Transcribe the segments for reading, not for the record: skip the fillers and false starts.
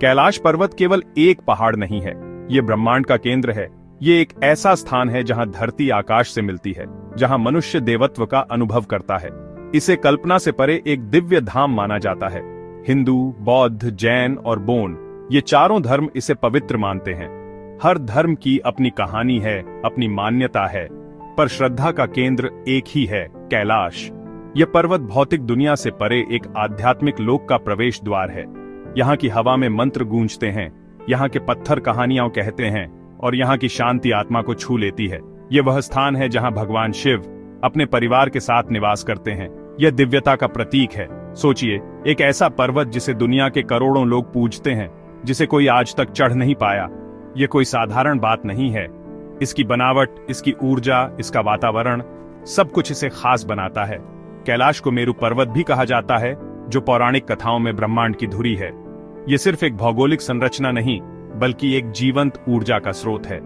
कैलाश पर्वत केवल एक पहाड़ नहीं है, ये ब्रह्मांड का केंद्र है। ये एक ऐसा स्थान है जहां धरती आकाश से मिलती है, जहां मनुष्य देवत्व का अनुभव करता है। इसे कल्पना से परे एक दिव्य धाम माना जाता है। हिंदू, बौद्ध, जैन और बोन, ये चारों धर्म इसे पवित्र मानते हैं। हर धर्म की अपनी कहानी है, अपनी मान्यता है, पर श्रद्धा का केंद्र एक ही है, कैलाश। यह पर्वत भौतिक दुनिया से परे एक आध्यात्मिक लोक का प्रवेश द्वार है। यहाँ की हवा में मंत्र गूंजते हैं, यहाँ के पत्थर कहानियां कहते हैं और यहाँ की शांति आत्मा को छू लेती है। यह वह स्थान है जहाँ भगवान शिव अपने परिवार के साथ निवास करते हैं। यह दिव्यता का प्रतीक है। सोचिए, एक ऐसा पर्वत जिसे दुनिया के करोड़ों लोग पूजते हैं, जिसे कोई आज तक चढ़ नहीं पाया। यह कोई साधारण बात नहीं है। इसकी बनावट, इसकी ऊर्जा, इसका वातावरण, सब कुछ इसे खास बनाता है। कैलाश को मेरु पर्वत भी कहा जाता है, जो पौराणिक कथाओं में ब्रह्मांड की धुरी है। यह सिर्फ एक भौगोलिक संरचना नहीं, बल्कि एक जीवंत ऊर्जा का स्रोत है।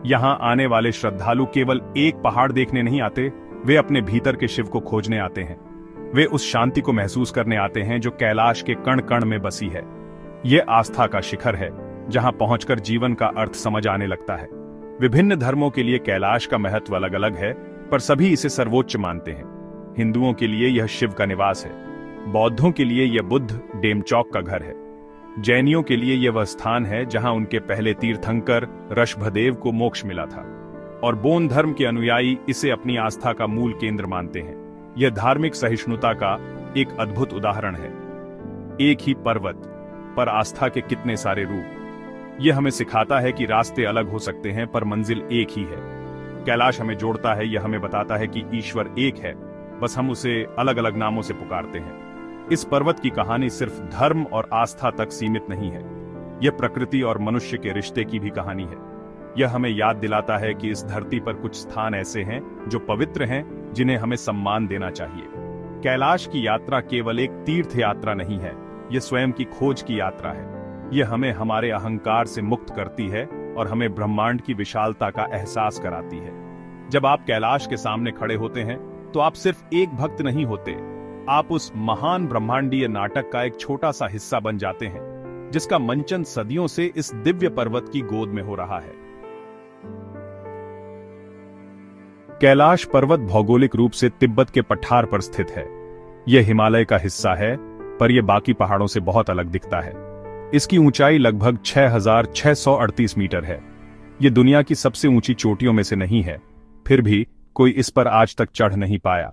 यहाँ आने वाले श्रद्धालु केवल एक पहाड़ देखने नहीं आते, वे अपने भीतर के शिव को खोजने आते हैं। वे उस शांति को महसूस करने आते हैं जो कैलाश के कण कण में बसी है। ये आस्था का शिखर है, जहां पहुंचकर जीवन का अर्थ समझ आने लगता है। विभिन्न धर्मों के लिए कैलाश का महत्व अलग अलग है, पर सभी इसे सर्वोच्च मानते हैं। हिंदुओं के लिए यह शिव का निवास है, बौद्धों के लिए यह बुद्ध डेमचौक का घर है, जैनियों के लिए यह वह स्थान है जहां उनके पहले तीर्थंकर ऋषभदेव को मोक्ष मिला था, और बोन धर्म के अनुयायी इसे अपनी आस्था का मूल केंद्र मानते हैं। यह धार्मिक सहिष्णुता का एक अद्भुत उदाहरण है। एक ही पर्वत पर आस्था के कितने सारे रूप। यह हमें सिखाता है कि रास्ते अलग हो सकते हैं, पर मंजिल एक ही है। कैलाश हमें जोड़ता है, यह हमें बताता है कि ईश्वर एक है, बस हम उसे अलग अलग नामों से पुकारते हैं। इस पर्वत की कहानी सिर्फ धर्म और आस्था तक सीमित नहीं है, यह प्रकृति और मनुष्य के रिश्ते की भी कहानी है। यह हमें याद दिलाता है कि इस धरती पर कुछ स्थान ऐसे हैं जो पवित्र हैं, जिन्हें हमें सम्मान देना चाहिए। कैलाश की यात्रा केवल एक तीर्थ यात्रा नहीं है, यह स्वयं की खोज की यात्रा है। यह हमें हमारे अहंकार से मुक्त करती है और हमें ब्रह्मांड की विशालता का एहसास कराती है। जब आप कैलाश के सामने खड़े होते हैं, तो आप सिर्फ एक भक्त नहीं होते, आप उस महान ब्रह्मांडीय नाटक का एक छोटा सा हिस्सा बन जाते हैं, जिसका मंचन सदियों से इस दिव्य पर्वत की गोद में हो रहा है। कैलाश पर्वत भौगोलिक रूप से तिब्बत के पठार पर स्थित है। यह हिमालय का हिस्सा है, पर यह बाकी पहाड़ों से बहुत अलग दिखता है। इसकी ऊंचाई लगभग 6,638 मीटर है। यह दुनिया की सबसे ऊंची चोटियों में से नहीं है, फिर भी कोई इस पर आज तक चढ़ नहीं पाया।